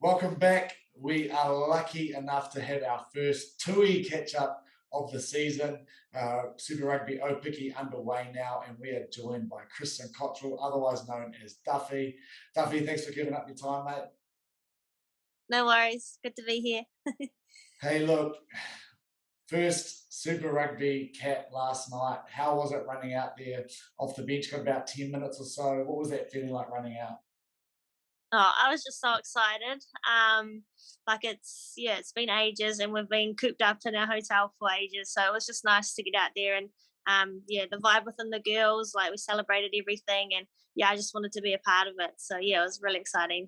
Welcome back. We are lucky enough to have our first TUI catch-up of the season. Super Rugby Opiki underway now, and we are joined by Krysten Cottrell, otherwise known as Duffy. Duffy, thanks for giving up your time, mate. No worries. Good to be here. Hey, look, first Super Rugby cap last night. How was it running out there off the bench? Got about 10 minutes or so. What was that feeling like running out? Oh, I was just so excited. It's been ages and we've been cooped up in our hotel for ages. So it was just nice to get out there and the vibe within the girls, like we celebrated everything and I just wanted to be a part of it. So it was really exciting.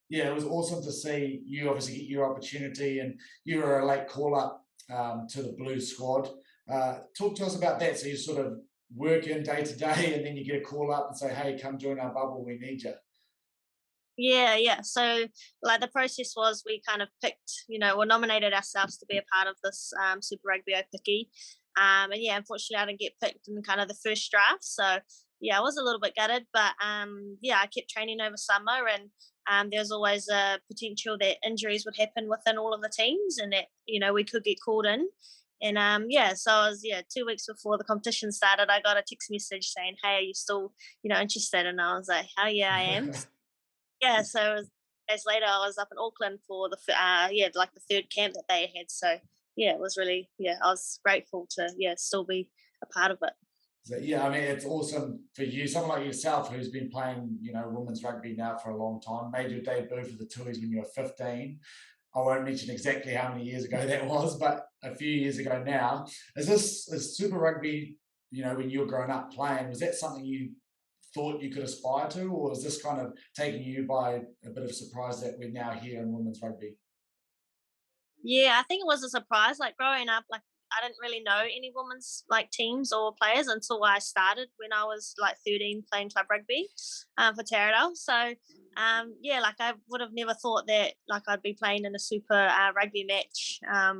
Yeah, it was awesome to see you obviously get your opportunity, and you were a late call up to the Blue squad. Talk to us about that. So you sort of work in day to day, and then you get a call up and say, "Hey, come join our bubble. We need you." Yeah. So like the process was we kind of picked, we nominated ourselves to be a part of this Super Rugby Opiki. Unfortunately I didn't get picked in kind of the first draft. So I was a little bit gutted, but I kept training over summer and there's always a potential that injuries would happen within all of the teams and that, we could get called in. And so I was 2 weeks before the competition started, I got a text message saying, "Hey, are you still, interested?" And I was like, "Hell yeah, I am." So it was, days later, I was up in Auckland for like the third camp that they had. So it was really I was grateful to still be a part of it. So, yeah, I mean, it's awesome for you, someone like yourself who's been playing, women's rugby now for a long time. Made your debut for the Tuis when you were 15. I won't mention exactly how many years ago that was, but a few years ago now. Is Super Rugby, when you were growing up playing, was that something you thought you could aspire to, or is this kind of taking you by a bit of surprise that we're now here in women's rugby? Yeah, I think it was a surprise. Like growing up, like I didn't really know any women's like teams or players until I started when I was like 13 playing club rugby for Taradale. So like I would have never thought that like I'd be playing in a super rugby match. I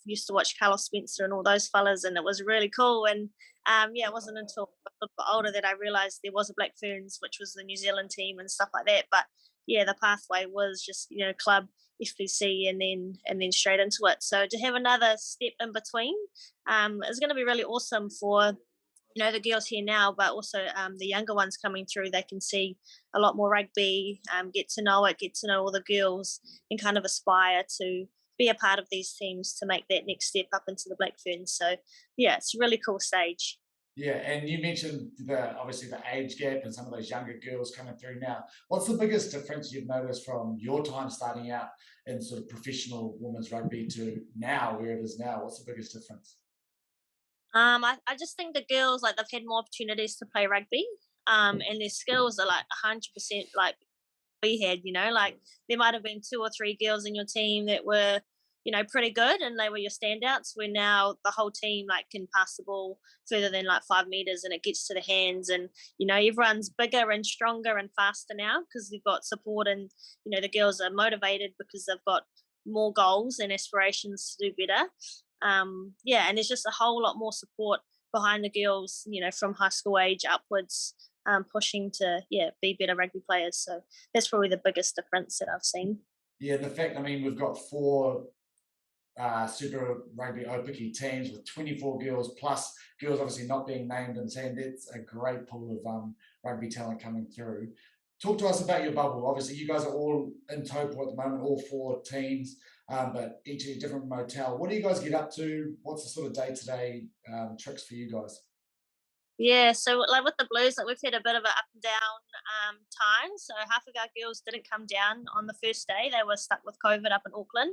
used to watch Carlos Spencer and all those fellas, and it was really cool. And it wasn't until a little bit older that I realised there was a Black Ferns, which was the New Zealand team and stuff like that. But the pathway was just club FBC and then straight into it. So to have another step in between is going to be really awesome for the girls here now, but also the younger ones coming through. They can see a lot more rugby, get to know it, get to know all the girls, and kind of aspire to be a part of these teams to make that next step up into the Black Ferns. So it's a really cool stage. Yeah, and you mentioned obviously the age gap and some of those younger girls coming through now. What's the biggest difference you've noticed from your time starting out in sort of professional women's rugby to now, where it is now? What's the biggest difference? I just think the girls like they've had more opportunities to play rugby, and their skills are like 100% like we had. Like there might have been two or three girls in your team that were pretty good and they were your standouts. Where now the whole team like can pass the ball further than like 5 meters and it gets to the hands, and everyone's bigger and stronger and faster now because they've got support, and the girls are motivated because they've got more goals and aspirations to do better. And there's just a whole lot more support behind the girls, from high school age upwards, pushing to be better rugby players. So that's probably the biggest difference that I've seen. Yeah, the fact, I mean, we've got four Super Rugby Opiki teams with 24 girls, plus girls obviously not being named and saying that's a great pool of rugby talent coming through. Talk to us about your bubble. Obviously, you guys are all in Taupo at the moment, all four teams, but each at a different motel. What do you guys get up to? What's the sort of day-to-day tricks for you guys? Yeah, so like with the Blues, like we've had a bit of an up and down time. So half of our girls didn't come down on the first day; they were stuck with COVID up in Auckland.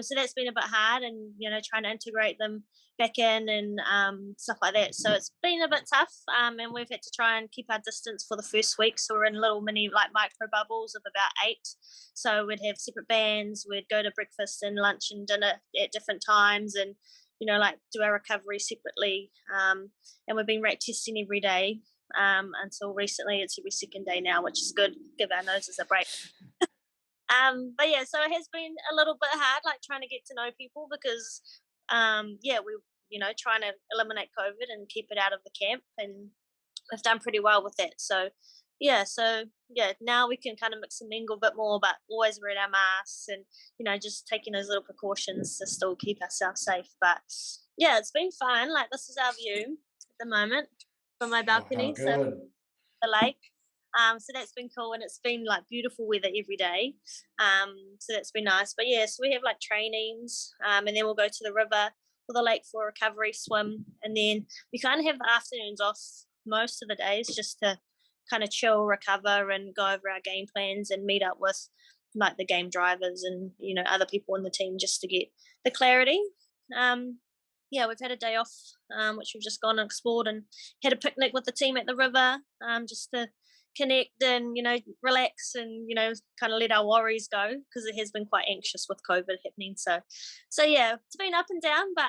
So that's been a bit hard, and trying to integrate them back in and stuff like that. So it's been a bit tough, and we've had to try and keep our distance for the first week. So we're in little mini like micro bubbles of about 8. So we'd have separate bands. We'd go to breakfast and lunch and dinner at different times, and like do our recovery separately. And we've been rack testing every day until recently. It's every second day now, which is good. Give our noses a break. But so it has been a little bit hard, like trying to get to know people because, we trying to eliminate COVID and keep it out of the camp, and we've done pretty well with that. So yeah, so yeah, now we can kind of mix and mingle a bit more, but always wearing our masks and just taking those little precautions to still keep ourselves safe. But yeah, it's been fun. Like this is our view at the moment from my Oh, how balcony, so good. the lake. So that's been cool, and it's been like beautiful weather every day. So that's been nice. But yeah, so we have like trainings, and then we'll go to the river or the lake for a recovery swim, and then we kind of have the afternoons off most of the days just to kind of chill, recover, and go over our game plans and meet up with like the game drivers and other people in the team just to get the clarity. Um, yeah, we've had a day off, which we've just gone and explored and had a picnic with the team at the river, just to connect and relax and kind of let our worries go because it has been quite anxious with COVID happening. So yeah, it's been up and down, but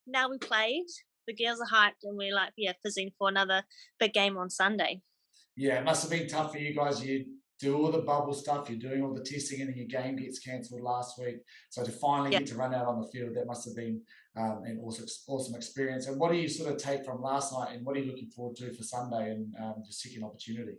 now we played. The girls are hyped and we're like fizzing for another big game on Sunday. Yeah, it must have been tough for you guys. You do all the bubble stuff, you're doing all the testing, and then your game gets cancelled last week. So to finally Yeah. get to run out on the field, that must have been an awesome experience. And what do you sort of take from last night, and what are you looking forward to for Sunday and your second opportunity?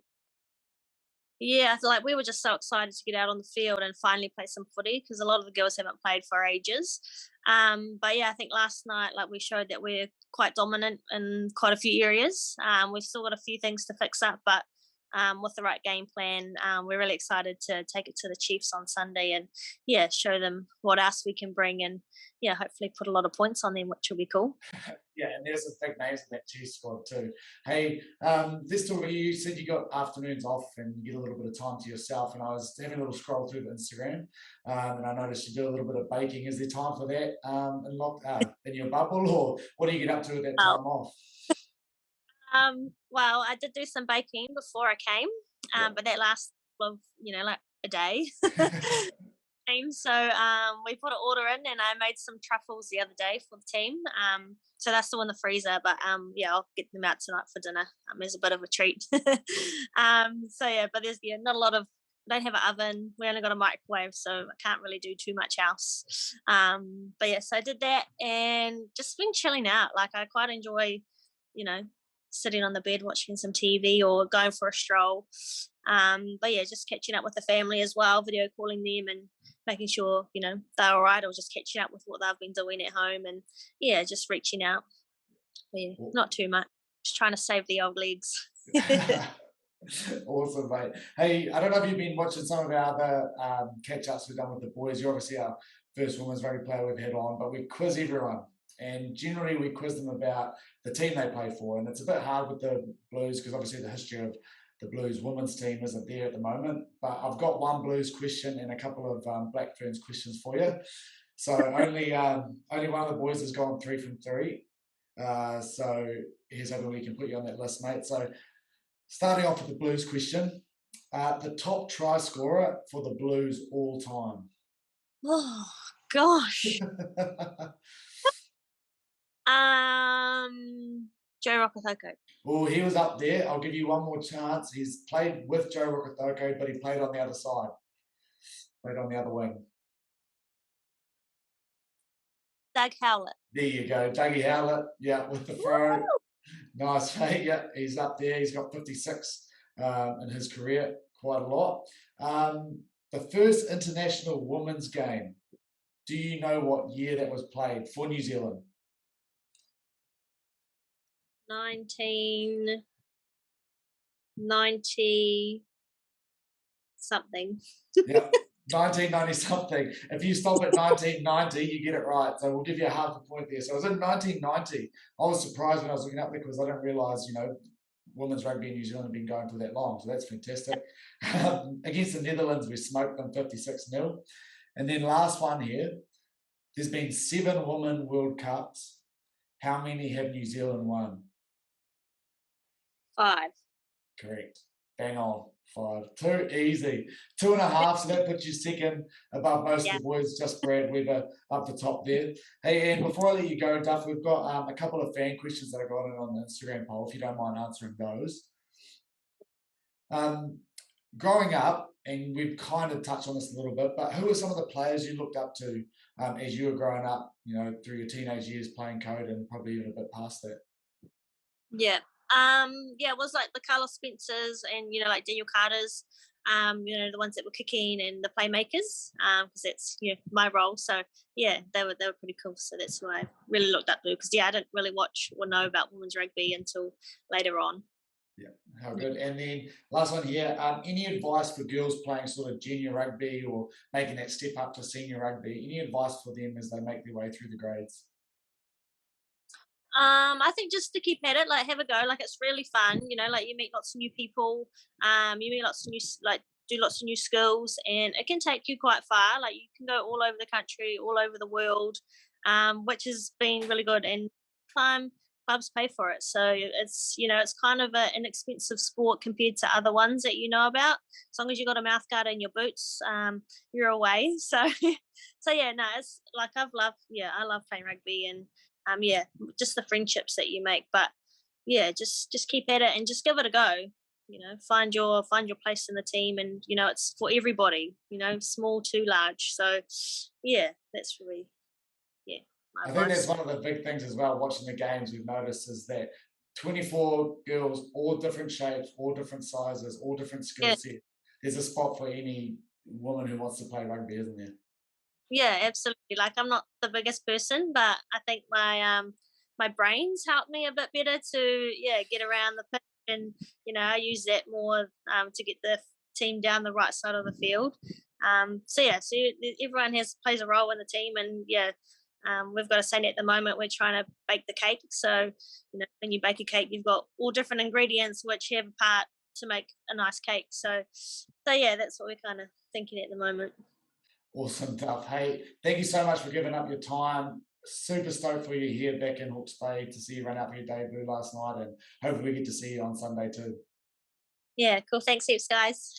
Yeah, so like we were just so excited to get out on the field and finally play some footy because a lot of the girls haven't played for ages. But yeah, I think last night like we showed that we're quite dominant in quite a few areas. We've still got a few things to fix up, but with the right game plan, we're really excited to take it to the Chiefs on Sunday and show them what else we can bring and hopefully put a lot of points on them, which will be cool. Yeah, and there's some big names in that Chiefs squad too. Hey, this talk, you said you got afternoons off and you get a little bit of time to yourself. And I was having a little scroll through the Instagram, and I noticed you do a little bit of baking. Is there time for that in your bubble, or what do you get up to at that Well, time off? well, I did do some baking before I came, Yeah. but that lasts well, like a day. Team. So we put an order in, and I made some truffles the other day for the team. So that's still in the freezer, but yeah, I'll get them out tonight for dinner. As a bit of a treat. So yeah, but there's not a lot of. We don't have an oven. We only got a microwave, so I can't really do too much else. But yeah, so I did that and just been chilling out. Like I quite enjoy, you know, sitting on the bed watching some TV or going for a stroll. But yeah, just catching up with the family as well, video calling them and making sure they're all right, or just catching up with what they've been doing at home, and yeah, just reaching out. But yeah, not too much. Just trying to save the old legs. Awesome, mate. Hey, I don't know if you've been watching some of our other catch ups we've done with the boys. You're obviously our first women's rugby player we've had on, but we quiz everyone. And generally, we quiz them about the team they play for. And it's a bit hard with the Blues because obviously the history of the Blues women's team isn't there at the moment. But I've got one Blues question and a couple of Black Ferns questions for you. So only one of the boys has gone 3 from 3. So here's hoping we can put you on that list, mate. So starting off with the Blues question, the top try scorer for the Blues all time. Oh gosh. Joe Rockethoko. Well, he was up there. I'll give you one more chance. He's played with Joe Rokotoko, but he played on the other side, played on the other wing. Doug Howlett. There you go, Dougie Howlett. Yeah, with the throw. Nice, mate. Yeah, he's up there. He's got 56 in his career, quite a lot. The first international women's game. Do you know what year that was played for New Zealand? 1990 something. Yeah, 1990 something. If you stop at 1990, you get it right. So we'll give you a half a point there. So it was in 1990. I was surprised when I was looking up there because I didn't realise, women's rugby in New Zealand have been going for that long. So that's fantastic. Against the Netherlands, we smoked them 56-0. And then last one here. There's been 7 Women World Cups. How many have New Zealand won? 5. Correct. Bang on. 5. Too easy. 2.5. So that puts you second above most of the boys. Just Brad Weber up the top there. Hey, and before I let you go, Duff, we've got a couple of fan questions that I got in on the Instagram poll, if you don't mind answering those. Growing up, and we've kind of touched on this a little bit, but who were some of the players you looked up to as you were growing up, through your teenage years playing code and probably even a bit past that? Yeah. Yeah, it was like the Carlos Spencers and like Daniel Carter's. The ones that were kicking and the playmakers, because that's my role. So yeah, they were pretty cool. So that's who I really looked up to. Because I didn't really watch or know about women's rugby until later on. Yeah, how good. And then last one here. Any advice for girls playing sort of junior rugby or making that step up to senior rugby? Any advice for them as they make their way through the grades? I think just to keep at it, like have a go. Like it's really fun, like you meet lots of new people, you meet lots of like do lots of new skills, and it can take you quite far. Like you can go all over the country, all over the world, which has been really good. And time clubs pay for it, so it's kind of an inexpensive sport compared to other ones that you know about. As long as you got a mouth guard and your boots, you're away. So, so yeah, no, it's like I love playing rugby and yeah, just the friendships that you make. But yeah, just keep at it and just give it a go. Find your place in the team, and it's for everybody. Small to large. So yeah, that's really yeah my I think that's advice. one of the big things as well, watching the games we've noticed is that 24 girls, all different shapes, all different sizes, all different skill Yeah, sets. There's a spot for any woman who wants to play rugby, isn't there? yeah, absolutely. Like I'm not the biggest person, but I think my brains help me a bit better to get around the pitch, and I use that more to get the team down the right side of the field. Everyone has plays a role in the team, and we've got a saying at the moment we're trying to bake the cake. So when you bake a cake, you've got all different ingredients which have a part to make a nice cake. So yeah, that's what we're kind of thinking at the moment. Awesome stuff. Hey, thank you so much for giving up your time. Super stoked for you here back in Hawke's Bay to see you run out for your debut last night, and hopefully we get to see you on Sunday too. Yeah, cool. Thanks heaps, guys.